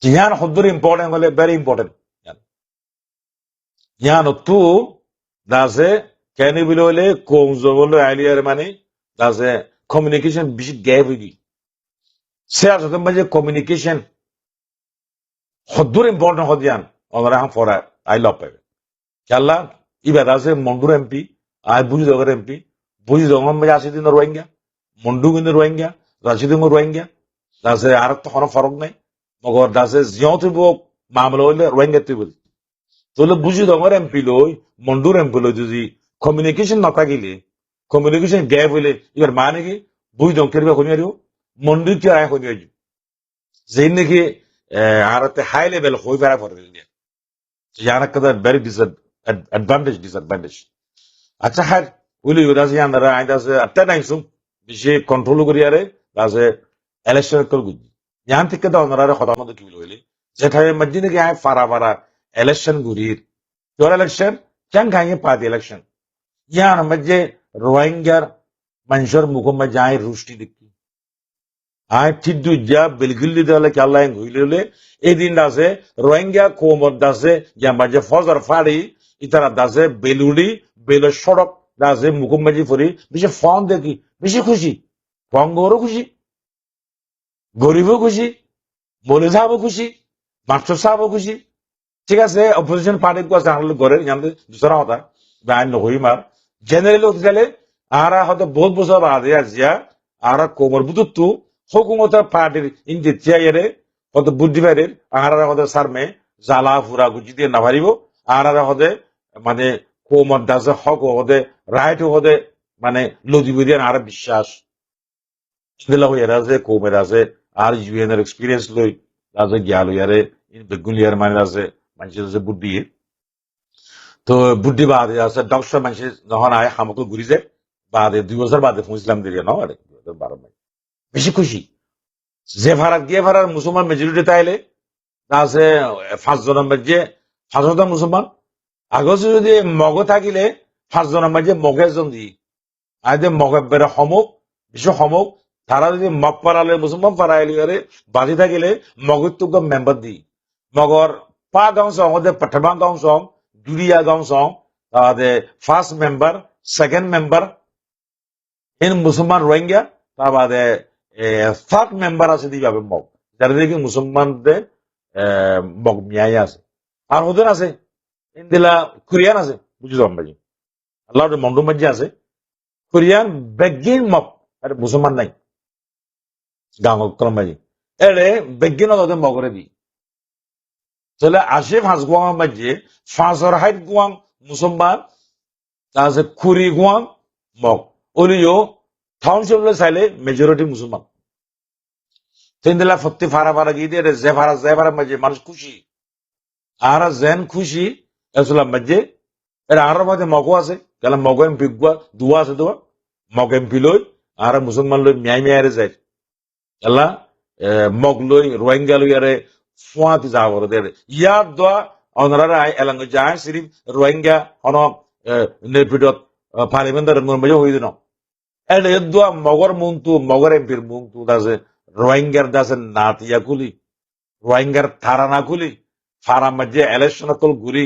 Yan hudur important hole very important. Yan tu dase kani bilole komzo bolo alier mane dase communication bishi gap igi. Ser zaten bence communication hudur important hodiyan. Onlara ham fora I love it. Kalla iba dase mondur MP I buji dogar MP buji dongam me asi din Rohingya mondu din Rohingya rasi din Rohingya dase arak to kono farok নাই মগর দাসে জিয়তে বক মামলা হইলে রোহিঙ্গা তুই বল তাহলে বুঝি তোমার MP লই মন্ডুর এমপি লই যদি কমিউনিকেশন না থাকিলে কমিউনিকেশন গ্যাপ হইলে এবার মানে কি বুঝি দম কেরবা কোনি আরিও মন্ডুর কি আয় কোনি আইজু যেই নাকি আরতে হাই লেভেল হই ফেরা পড়ে দিলে জানা কদা ভেরি ডিসঅ্যাডভান্টেজ আচ্ছা হ্যাঁ উলি উদাসি আন্দারা আইদাসে আটটা নাইসুম বেশি কন্ট্রোল করি আরে দাসে ইলেকশন কল গুজি ഞാൻ തിക്കത ഒന്നരാരെ ഹൊതാമത് കിലോയില് ജെഠായെ മജ്ജിന് ഗായ ഫാറാ election gurir your election can gaye party election yan majje rohingya manshur mukumma jai rushti dikki ay tiddu ja belgilli dale ki allah en huilele edin dase rohingya komor dase ya majje fozar fari itara dase beludi belo shodok dase mukumma ji fori bishe fon deki bishe খুশি ফঙ্গরও খুশি গরিবও খুশি মনে সাহেবও খুশি master সাহেবও খুশি ঠিক আছে অপোজিশন পার্টি को আসলে করে জানতে दूसरा होता বাইন নই মার জেনারেলি হতে আরা হয়তো বহুত বছর বাদে আসিয়া আরা কোমর বুতুতু হুকুমত পার্টির ইনতে চাইরে হয়তো বুদ্ধিবারের আরা হয়তো সারমে জালা ফুরা গুজি দিয়ে না পারিব আরা হয়তো মানে কোমর দাসে হক হতে রাইট হতে মানে লদিবিদিয়ান আর বিশ্বাস দিলা হইরা যে কোমের আছে আর ইউএন এর এক্সপেরিয়েন্স লই আছে গিয়াল ইয়ারে ইন বেগুলিয়ার মানে আছে মানুষের যে বুদ্ধি তো বুদ্ধি বাদে আছে ডক্টর মানুষ যখন আয় আমাকে ঘুরি যায় বাদে 2 বছর বাদে পৌঁছলাম দিকে ন 2012 মে বেশি খুশি যে ভাড়ার মুসলমান মেজরিটি তাইলে আছে 5 জনের মধ্যে 5টা মুসলমান আগজ যদি মগ থাকিলে 5 জনের মধ্যে মগেজন দি আইদে মগবের সমক বিশ্ব সমক তারা যদি মগ পারালে মুসলমান পারাইলে বাজি থাকিলে মগতুক member the Magar pa gaung song de pathabang gaung song duria gaung song the first member second member in musulman rohingya ta bade third member আছে দিবাবে মগ যারা দেখি মুসলমানদের মগ মিয়াই আছে আর ওদের আছে ইন্দিলা কোরিয়ান আছে বুঝছো আমবাজি আল্লাহর মন্ডু মধ্যে আছে কোরিয়ান বেগিন মগ আর মুসলমান নাই গাঁও ক্রমবাজি এরে বেগিন ওদের মগরে দি তাহলে আসে 5 গুয়াং মধ্যে 5 গুয়াং মুসলমান তাছে কুড়ি গুয়াং মগ ওলিও টাউনশিপ চাইলে মেজরিটি মুসলমান তিনদিলা ফত্তি ফারা গিয়ে দিয়ে যে ভাড়া মধ্যে মানুষ খুশি আর যেন খুশি এসলাম মধ্যে এর আরো মধ্যে মগও আছে কেন মগ এমপি দুয়া আছে তো মগ এমপি লই আর মুসলমান লই মিয়াই যায় এলা মগ লই রোহিঙ্গা লই আরে ফুয়াতি যাবর দের ইয়ার দোয়া অনরারা এলাঙ্গ যায় সিরিফ রোহিঙ্গা অন নেপিডত পার্লামেন্টার মধ্যে হই দিন এলে দোয়া মগর মুন্তু মগর এমপির মুন্তু দাসে রোহিঙ্গার দাসে নাতিয়া কুলি রোহিঙ্গার থারানা কুলি ফারা মধ্যে ইলেকশন কল ঘুরি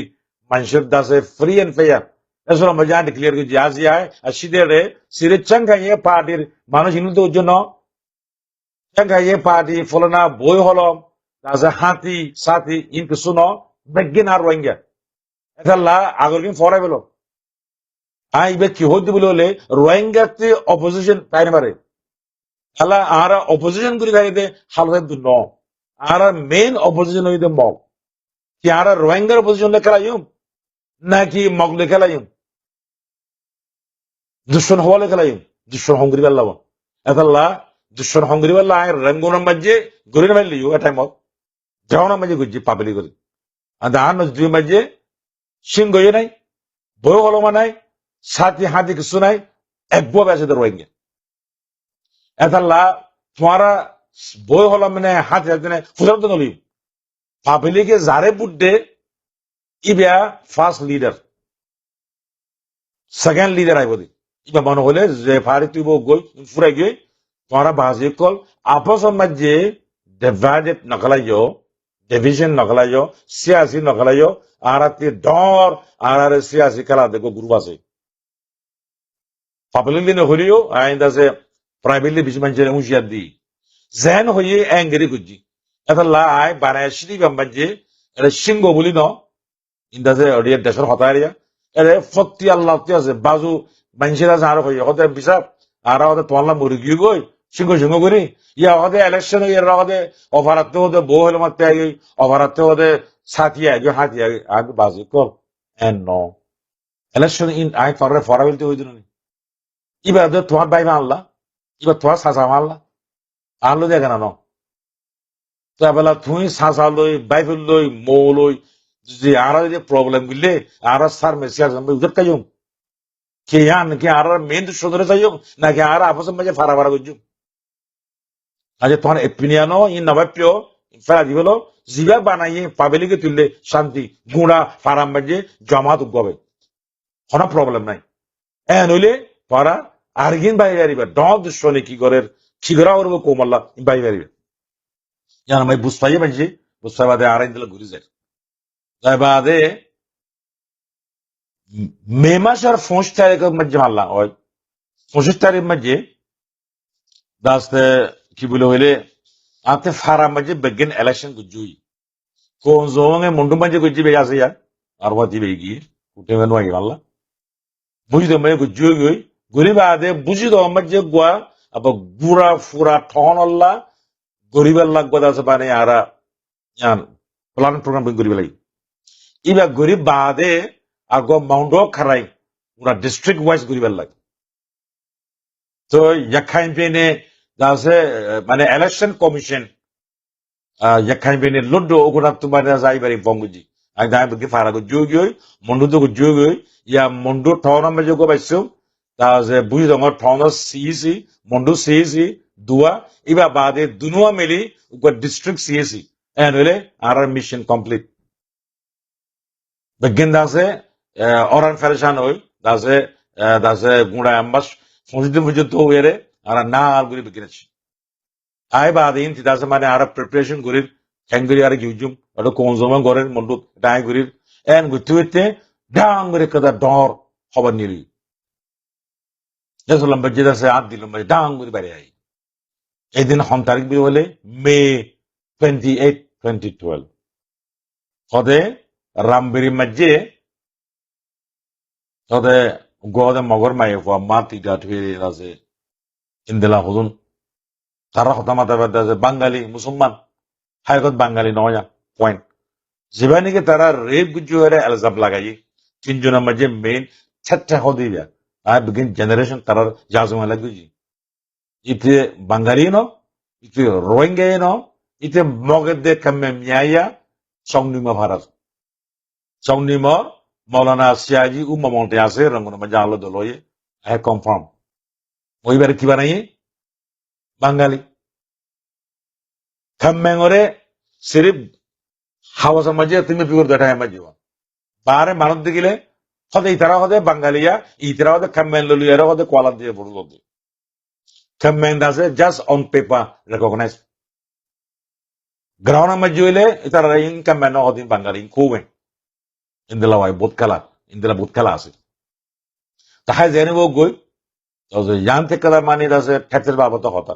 মানুষের দাসে ফ্রি এন্ড ফেয়ার এসব মজা ডিক্লেয়ার করে জিয়া সিদে সিরে চাঙ্গাইয়ে পার্টির মানুষ ইনুতো জন্য চাঙ্গাইয়ে পার্টি ফলনা বই হলম তাছে হাতি সাথী ইনকে শুনো বেগিন আর রোহিঙ্গা এটা আগর দিন ফরাই বলো ইবে কি হইতে বলে রোহিঙ্গাতে অপোজিশন তাই মারে আল্লাহ আর অপোজিশন করি খাইতে হালত ন আর মেইন অপোজিশন হইতে মগ কি আর রোহিঙ্গার অপোজিশন খেলাইম নাকি মগলে খেলাইম দুশ্মন হওয়ালে খেলাইম দুশ্মন হঙ্গরি পাল্লাম এটা দুশ্মন হঙ্গরি পাল্লা রঙ্গনের মাঝে গরিব মারলি এটাই মগ যাওয়ার মাঝে গুজি পাবলি করি আর দুই মাঝে সিং গয়ে নাই বই হলমা নাই সাথী হাতি কিছু নাই একবার আছে রোহিঙ্গা এটা তোমারা বই হলাম মানে হাতি হাতি নাই ফুটার তো নলি পাবলিকে যারে বুদ্ধে ইবিয়া ফার্স্ট লিডার সেকেন্ড লিডার আইব দি ইবা মনে হলে যে ফারি তুই গই ফুরাই গই তোমারা বাজি কল আপস মাঝে ডিভাইডেড নকলাইও ডিভিশন নকলাইও সিয়াসি নকলাইও আর ডর আর সিয়াসি খেলা দেখো গ্রুপ আছে পাবলিকলি নহলিও আইন আছে প্রাইভেটলি বেশি মানুষের হুঁশিয়ার দিই জেন হয়ে এঙ্গেরি গুজি এটা লাই বানায় সিঁড়ি বাম্বাজে এটা সিংহ বলি ন ইন্দাজে ওড়িয়া দেশের হতারিয়া এরে ফত্তি আল্লাহ আছে বাজু মানুষের আছে আরো হয়ে হতে বিচার আর হতে তোমার মুরগি গই সিংহ সিংহ করি ইয়া হতে ইলেকশন এর হতে অফারাতে হতে বউ হলে মারতে আগে অফারাতে হতে সাথিয়া আগে হাতিয়া আগে বাজু কর এন ন ইলেকশন ইন আই ফরে ফরা বলতে হইতো না এবার তোমার ভাই মানলা এবার তোমার সাসা মানলা আনলো দেখে না ন তাবেলা তুই সাসা লই বাইবেল লই মৌ লই যে আর যে প্রবলেম গুলি আর সার মেসিয়ার জন্য উজত কাইম কে আন কে আর মেন সদরে চাইম নাকি আর আপস মাঝে ফারা ফারা করছুম আজ তোমার এপিনিয়ানো ই নবাপ্য ফেরা দিবল জিবা বানাইয়ে পাবেলিকে তুললে শান্তি গুড়া ফারাম মাঝে জমাত উগবে কোনো প্রবলেম নাই এ নইলে পারা আরগিন বাইরে আরিবা ডগ দুশ্মনে কি করে কি করা করবো কোমল্লা বাইরে আরিবা জানা ভাই বুঝপাইয়ে মাঝে বুঝপাই বাদে আর দিলে ঘুরে যায় তাই বাদে মে মাস আর 25 তারিখের মধ্যে মারলাম ওই 25 তারিখ মধ্যে দাসতে কি বলে হইলে আতে ফারা মধ্যে বেগিন ইলেকশন গুজুই কোন জোঙে মুন্ডু মধ্যে গুজি বে আছে ইয়ার আর বাতি বে গিয়ে উঠে মেন ওই মারলা বুঝি তো মে গুজুই গই গুরি বাদে বুঝি তো মধ্যে গোয়া আবার গুড়া ফুরা ঠন আল্লাহ গরিবের লাগবে আছে মানে আরা ইয়ান প্ল্যান প্রোগ্রাম গরিব লাগি ইবা গরিব বাদে আগো মাউন্ডো খারাই পুরা ডিস্ট্রিক্ট ওয়াইজ গরিবের লাগে তো ইয়াখাইন পেনে দাসে মানে ইলেকশন কমিশন ইয়াখাইন পেনে লুডো ওগুলা তোমার যাইবারি বঙ্গুজি আই দাই বকি ফারা গো জুগই মন্ডু তো জুগই ইয়া মন্ডু ঠন মে জগো বাইছো দাসে বুঝি দঙ্গ ঠন সিসি মন্ডু সিসি দুয়া ইবা বাদে দুনুয়া মিলি উগো ডিস্ট্রিক্ট সিসি এনলে আর মিশন কমপ্লিট begin দাসে oran ফেরেশান হই দাসে গুড়া আম্বাস ফজিতে পর্যন্ত হইরে আর না আর গুলি বিকিনেছি আই বাদিন দাসে মানে আর প্রিপারেশন করি হ্যাঙ্গরি আর গিউজুম ওটা কোন জমা করেন মন্ডু ডাই করি এন গুতুইতে ডাং করে কদা ডর খবর নিলি যেসলাম বাজে দাসে আট দিলাম বাজে ডাং করে বাইরে আই এই দিন হন তারিখ বি হলে মে 28 2012 হদে রামবেরি মধ্যে হদে গোদে মগর মায়ে ফা মাতি গাট হয়ে আছে ইন্দেলা হজুন তারা হতা মাতা বাদ আছে বাঙালি মুসলমান হাইকত বাঙালি নয়া পয়েন্ট জীবানিকে তারা রেপ গুজু হয়ে এলজাব লাগাই তিনজনের মাঝে মেইন ছাত্রা হদি যা আর বিগিন জেনারেশন তারা জাজমা লাগুজি ইতে বাঙালি ন ইতে রোহিঙ্গা ন ইতে মগদে কামে মিয়াইয়া সংনিমা ভারত সংনিমা মৌলানা সিয়াজি উম্মা মন্তে আছে রঙ্গন মজা আলো দলয়ে হ্যাঁ কনফার্ম ওইবারে কি বানাইয়ে বাঙালি খাম্মেঙ্গরে সিরিফ হাওয়া সমাজে তুমি পিওর দেখা মাঝে বারে মানত দেখিলে হদে ইতারা হদে বাঙালিয়া ইতারা হদে খাম্মেন ললিয়ার হদে কোয়ালা দিয়ে পড়ল খাম্মেন আছে just on paper recognise ground মাঝে হইলে ইতারা ইন খাম্মেন হদিন বাঙালি খুবই ইন্দিলা ওয়াই বোধ খেলা ইন্দিলা বোধ খেলা আছে তাহাই জেনেব গই ইয়ান থেকে কাদা মানে আছে ঠেটের বাবত হতা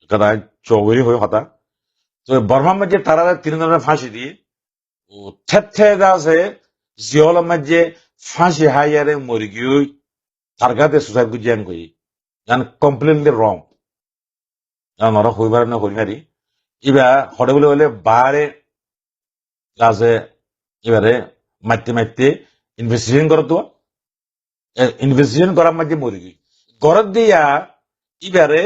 কাদা চৌরি হয়ে হতা তো বর্মা মাঝে তারা 3 ধরনের ফাঁসি দিয়ে ও ঠেটে আছে জিওল মাঝে ফাঁসি হাইয়ারে মরি গিয়ে তার গাতে সুসাইড গুজিয়ান কই জান কমপ্লিটলি রং নর হইবার না হরিমারি ইবা হরে বলে বলে বারে আছে এবারে মারতে মারতে ইনভেস্টিগেশন করতো ইনভেস্টিগেশন করার মাঝে মরি গই গরত দিয়া এবারে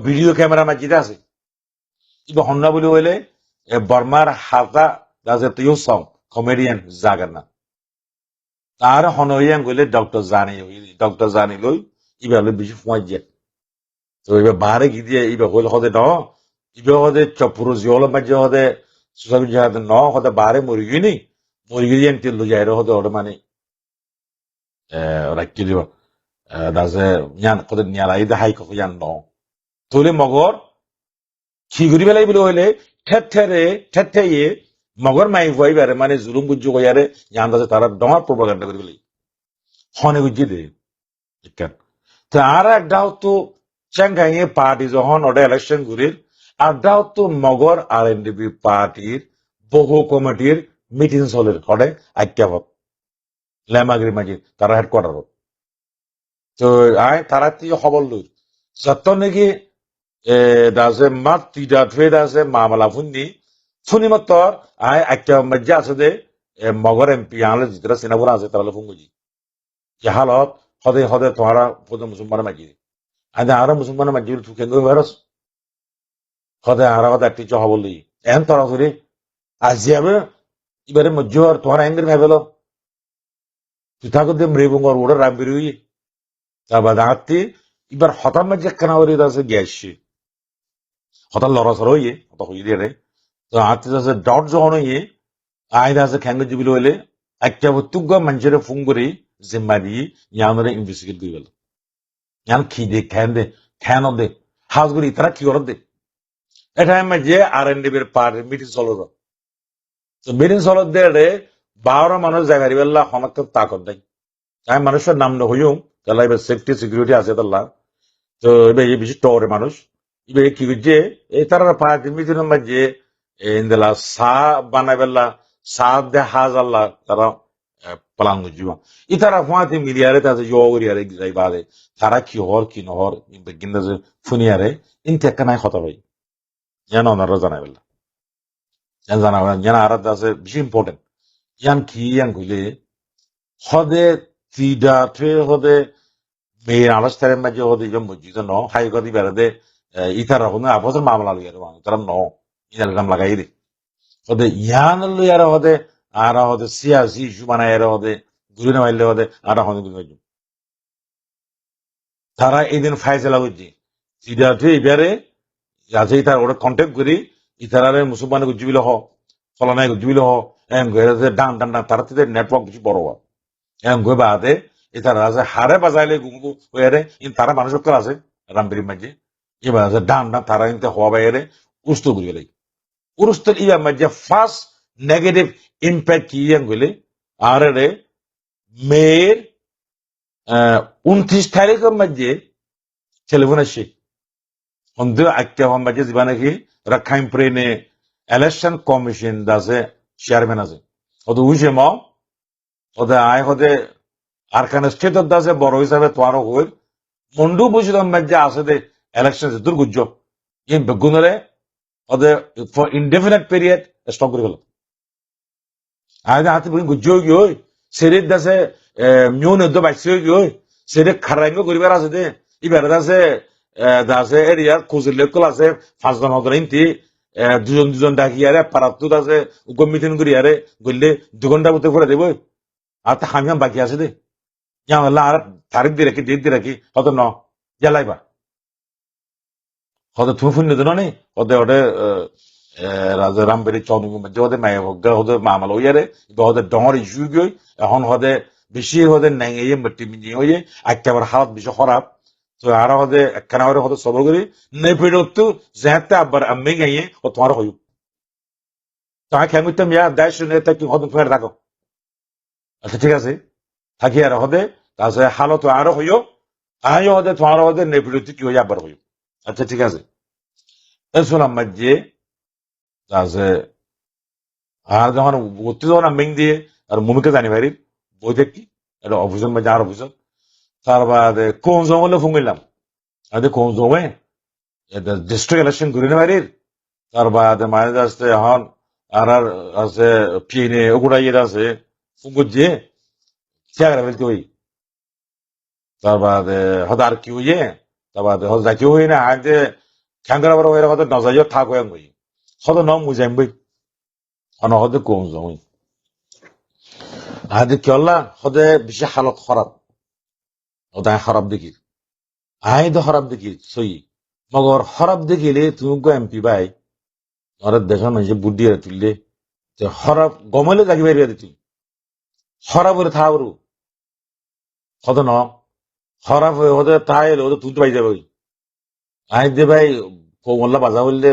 ভিডিও ক্যামেরা মাঝে আছে ইবা হন্না বলে বলে বর্মার হাতা দাসে তুইও সং কমেডিয়ান জাগার না তার হনইয়ান গলে ডক্টর জানি লই ইবা লই বেশি ফুয়াই যায় তো ইবা বাহারে গিয়ে ইবা হইল হদে ন ইবা হদে চপুরো জিওল মাঝে হদে সুসাইড জাহাদ ন হদে বাহারে মরি গিনি মরি গিয়ে তেল যায় হদে ওটা মানে রাখি দিব দাসে ইয়ান কদে নিয়ালাই দে হাই কো ইয়ান ন তোলে মগর কি করি বেলাই বলে হইলে ঠেঠে মগর মাই ভয়বারে মানে জুলুম গুজ্জু কইয়ারে জানদাছে তারা ডমার প্রোপাগান্ডা করে বলি হনে গুজ্জি দে ইকান তো আর একটাও তো চেঙ্গাইয়ে পার্টি যখন ওটা ইলেকশন ঘুরির আরটাও তো মগর আরএনডিপি পার্টির বহু কমিটির মিটিং চলের হডে আজ্ঞাপক লেমাগিরি মাঝি তারা হেডকোয়ার্টার তো আয় তারা তুই খবর লই যত নাকি দাসে মাত তিডা থুয়ে দাসে মামলা ফুনি মতর আয় আজ্ঞা মজ্জা আছে দে মগর এমপি আনলে জিতরা সিনাপুরা আছে তারা ফুঙ্গুজি যে হালত হদে হদে তোহারা প্রথম মুসলমান মাঝি আজ আরো মুসলমান মাঝি তুকে গই ভারস হদে আরা হদে একটি খবর লই এন তরা ধরে আজিয়াবে এবারে মজ্জর তোহারা এঙ্গের ভাইবেল তুই থাকো দে মৃবঙ্গর ওটা রাম বেরুই তারপর দাঁড়াতে এবার হঠাৎ মাঝে কেনা ওরে আছে গ্যাসি হঠাৎ লড়াচড় হইয়ে হঠাৎ হইয়ে দিয়ে তো আতে আছে ডট যখন হইয়ে আইদা আছে খ্যাঙ্গ জুবিল হইলে একটা তুগ্গা মানুষের ফোন করে জিম্মা দিয়ে ইয়ানরে ইনভেস্টিগেট করে গেল ইয়ান কি দে খ্যান দে হাউস করি তারা কি করে দে এটা মাঝে আরএনডিবির পার্টি মিটিং চলো তো মিটিং চলো দে 12 মানুষ জায়গায় বেলা হনক তাকত দেয় আমি মানুষের নাম হইম তাহলে এবার সেফটি সিকিউরিটি আছে তাল্লা তো এবার এই বেশি টরে মানুষ এবার কি করছে এই তারা পার্টি মিটিং মাঝে ইন্দেলা সা বানাই বেলা সা দে হাজাল্লা তারা প্লান করছিব ই তারা ফুয়াতে মিলিয়ারে তাদের ইয়রিয়ারে যাই বাদে তারা কি হর কি নহর কিন্তু ফুনিয়ারে ইনতে একটা নাই কথা ভাই যেন ওনারা জানাই বেলা জানা যেন আর আছে বেশি ইম্পর্টেন্ট ইয়ান কি ইয়ান কইলে হদে তিডা থে হদে মেয়ের আলাস তারে মাঝে হদে যে মসজিদ ন হাই গদি বেড়াদে ইতারা হনে আপসের মামলা লইয়ার তারা ন ইনার নাম লাগাই দে হদে ইয়ান লইয়ার হদে আর হদে সিয়াসি ইস্যু বানাই আর হদে ঘুরে না মাইলে হদে আর হনে ঘুরে তারা এই দিন ফাইসলা বুঝছি তিডা থে এবারে আছে তার ওরা কন্ট্যাক্ট করি ইতারারে মুসলমান গুজিবিল হ ফলানাই গুজিবিল হ এম গেছে ডান ডান ডান তারা তিদের নেটওয়ার্ক কিছু বড় হয় এম গই বাদে ইতারা আছে হারে বাজাইলে গুঙ্গু হয়ে ইন তারা মানুষ আছে রামবিরি মাঝে এবার আছে ডান ডান তারা ইনতে হওয়া বাইরে উস্ত করি উরুস্তর ইয়া মাঝে ফার্স্ট নেগেটিভ ইম্প্যাক্ট কি ইয়ান গইলে আর রে মেয়ের 29 তারিখের মাঝে টেলিফোন আসে সন্দেহ আজ্ঞা হওয়ার মাঝে যাবা নাকি রাখাইম প্রেনে ইলেকশন কমিশন আছে চেয়ারম্যান আছে ওদের উইসে ম ওদের আয় হদে আর খান স্টেট আছে বড় হিসাবে তোয়ারও হই মন্ডু বুঝলাম মাঝে আছে দে ইলেকশন দুর্গুজ্জ ইন বেগুনরে ওদের ফর ইনডেফিনিট পিরিয়ড স্টপ করে গেল আয় হাতে বুঝি গুজ্জ কি হই সেরের দাসে মিউন হদ্দ বাইসে কি হই সেরে খারাঙ্গ করিবার আছে দে এবার আছে দাসে এরিয়ার খুঁজের লেকল আছে 5 জন হদর ইনতি দুজন ডাকিয়ারে পারাতুত আছে মিটিং করিয়ারে গইলে 2 ঘন্টা মতো করে দেব আর তা হামিয়াম বাকি আছে দে ইয়াল্লা আর তারিখ দিয়ে রাখি ডেট দিয়ে রাখি হত ন জ্বালাইবা হতে তুমি ফুন্য দিন নে হতে ওটে রাজা রামবেরি চৌনি মধ্যে হতে মায়া ভোগা হতে মামাল হইয়ারে হতে ডঙর ইস্যু গই এখন হতে বেশি হতে নেঙে মটি মিনি হইয়ে একেবারে হালত বেশি খারাপ তো আর হতে একখানা হতে সবর করি নেই ফিরত যেতে আবার আমি গাইয়ে ও তোমার হইব তাই খেমিতাম ইয়া দায় শুনে কি হতে ফের রাখো আচ্ছা ঠিক আছে থাকি আর হতে তাছে হালত আরো হইও আয়ো হতে তোমার হতে নেই ফিরত কি হইয়া আবার হইব আচ্ছা ঠিক আছে এসলাম মাঝে তাছে আর যখন ভর্তি যখন আমি দিয়ে আর মুমিকে জানি ভাই বই দেখি এটা অফিসের মাঝে আর অফিসার তার বাদে কোন জঙ্গলে ফুঙ্গিলাম আরে কোন জমে ডিস্ট্রিক্ট ইলেকশন করি না ভাই তার বাদে মাঝে আসতে এখন আর আছে পিনে ওগুড়াইয়ের আছে ফুঙ্গুজে চেয়ার ফেলতে হই তার বাদে হয়তো আর কি হইয়ে তার বাদে হয়তো যাকে হই না আজে খ্যাঙ্গার বড় হয়ে হয়তো নজাইও থাক হয়ে হই হয়তো ন মুজাইম বই অন হয়তো কোন জমি আজ কি হল্লা হতে বেশি হালত খারাপ ওটাই খারাপ দেখি আই তো খারাপ দেখি সই মগর খারাপ দেখিলে তুমি এমপি ভাই ওরা দেখা মানুষ বুদ্ধি তুললে খারাপ গমলে জাগি বাইরে তুই খারাপ করে থাকবো কত ন খারাপ হয়ে হতে তাই ওদের তুলতে পাই যাবে আই দে ভাই কোমল্লা বাজা বললে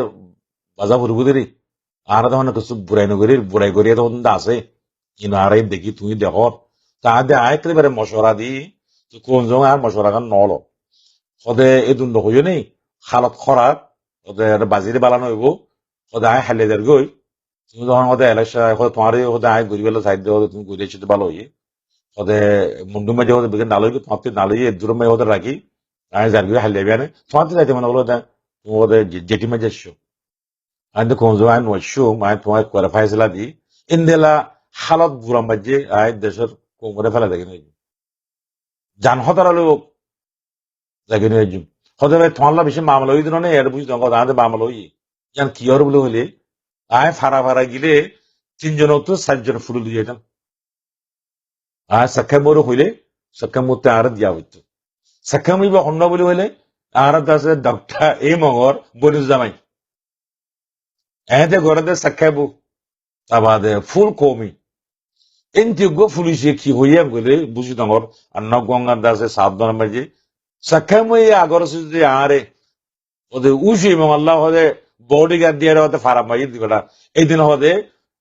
বাজা ভরবো দে আর তখন কিছু বুড়াই করি তখন আছে কিন্তু আর দেখি তুমি দেখো তাহাতে একেবারে মশলা দি কোন সময় আর মশলা খান নল সদে এই দুন্দ হইও নেই খালত খরাত ওদের বাজিরে বালানো হইব সদে হালে দের গই তুমি যখন ওদের এলেকশন তোমার ওদের ঘুরি বেলা সাইড দিয়ে তুমি ঘুরে ভালো হইয়ে ওদের মুন্ডু মাঝে ওদের বিকেন নালই তোমার নালই দূর মাঝে ওদের রাখি আমি যার গিয়ে হালে বিয়ানে তোমার যাইতে মনে হলো ওদের জেটি মাঝে এসছো আমি কোন সময় নয়শো মানে তোমার করে ফাইসলা দি ইন্দেলা হালত বুড়াম বাজে আয় দেশের কোমরে ফেলা দেখে নিয়ে যান হতার লোক দেখে নিয়ে হতে ভাই তোমার বেশি মামলা হই দিন এর বুঝি তোমার দাঁড়াতে মামলা হই ইয়ান কি আর বলে হলে আয় ফারা গিলে 3 জন তো 7 জন ফুল দিয়ে যেতাম আর সাক্ষা মোর হইলে সাক্ষা মরতে আর দিয়া হইতো সাক্ষা মরিবা অন্য বলে হইলে আর আছে ডক্টর এ মগর বনুজামাই এতে ঘরে সাক্ষাবো তাবাদে ফুল কমি এনটিগো পুলিশে কি হইয়া বলে বুঝি তোমার অন্য গঙ্গার দাসে সাবধান মাঝে সাক্ষামই আগর সুজি আরে ওদের উশি এবং আল্লাহ হদে বডি গার্ড দিয়ে হতে ফারাম মাই দিবেটা এই দিন হদে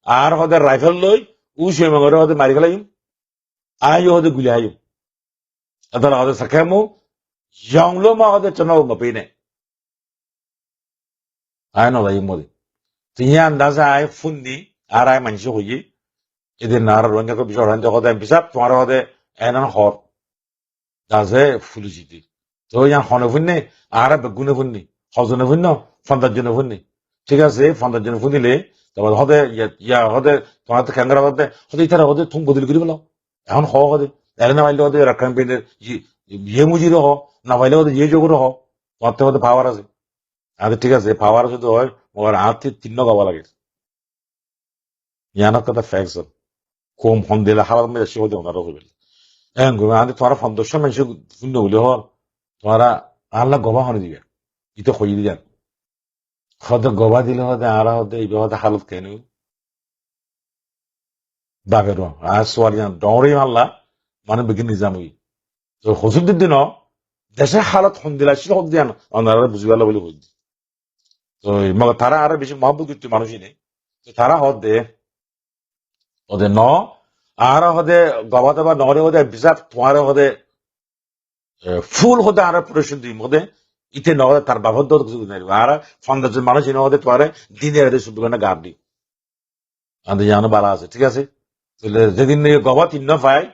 আর হদে রাইফেল লই উশি এবং হদে মারি ফেলাইম আই হদে গুলি আইম তাহলে হদে সাক্ষামু জংলো মা হদে চনাও মাপিনে আই নলাই মদি তিনিয়া আন্দাজে আই ফুন্নি আর আই মানসি হই এদের নার রঙা কো বিষয় হতে হদে বিসাব তোমার হদে এনান হর দাসে ফুলিজিতি তো ইয়ান হনে ফুন্নে আর বেগুনে ফুন্নি হজনে ফুন্ন 50 জন ফুন্নি ঠিক আছে 50 জন ফুনিলে তারপর হদে হদে তোমার তো ক্যাঙ্গারা হদে ইতারা হদে তুমি বদলি করি বলো এখন হদে এর না পাইলে হদে রাখান পেনের ইয়ে মুজিরও না পাইলে হদে ইয়ে যোগরও তোমার তো হদে পাওয়ার আছে আরে ঠিক আছে পাওয়ার যদি হয় ওর হাতে 3 গাওয়া লাগে ইয়ানা কথা ফ্যাক্স কম হন দিলে হাওয়ার মধ্যে সে হদে ওনারও হইবে হ্যাঁ আমি তোমার 500 মানুষ শূন্য হলে হল তোমারা আল্লাহ গবা হনে দিবে ইতো হই দিয়ান হদে গবা দিলে হদে আর হদে এই হদে হালত কেন বাগের আর সোয়ারিয়ান ডরে আল্লাহ মানে বেগিন নিজাম হই তো হসুদের দিন দেশের হালত হন দিলা ছিল হদ দিয়ান অনারা বুঝিবালা বলে হই তো মগ তারা আর বেশি মহব্বত করতে মানুষই নেই তো তারা হদে ওদের আর হদে গবা দেবা নরে হদে বিচার তোমার হদে ফুল হতে আর পরিশোধ দিই মধ্যে ইতে নগদে তার বাবদ কিছু নাই আর 50 জন মানুষ এনে হতে পারে দিনে হতে শুধু না গার দি আমাদের জানো বালা আছে ঠিক আছে তাহলে যেদিন গবা 3 পায়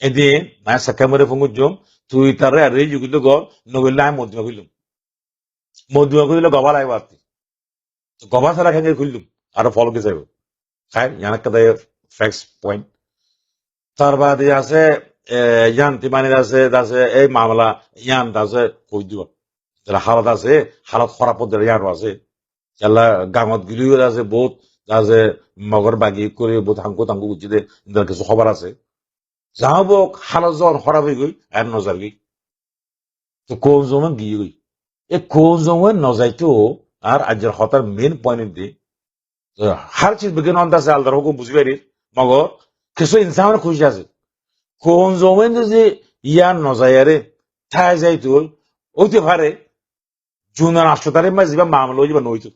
এদিন না সাকামরে ফঙ্গুর জম তুই তার আর এই যুগিল গ নগলে আমি মধ্যমা কইলে গবা লাই বাতি তো গবা ছাড়া খেয়ে খুললুম আর ফল কে যাইব খাই জানা কথা ফ্যাক্স পয়েন্ট তার বাদে আছে ইয়ান তিমানির আছে এই মামলা ইয়ান আছে কই দিব যারা হালত আছে হালত খারাপ পদ্ধতি ইয়ারও আছে যারা গাঙত গিলিও আছে বহুত আছে মগর বাগি করে বহুত হাঙ্কু গুছি দে কিছু খবর আছে যাও বোক হালত যখন খারাপ হয়ে গই আর নজর গই তো কোন জমে গিয়ে গই এই কোন জমে নজাইতো আর আজের হতার main point the her cheese বিজ্ঞান আছে আলাদা রকম বুঝি পারি মগর কিছু ইনসান খুশি আছে কোন জমেন যে ইয়ার নজায়ারে ঠায় যাইতো হইতে পারে জুনার 8 তারিখ মাঝে বা মামলা হইবা নইতো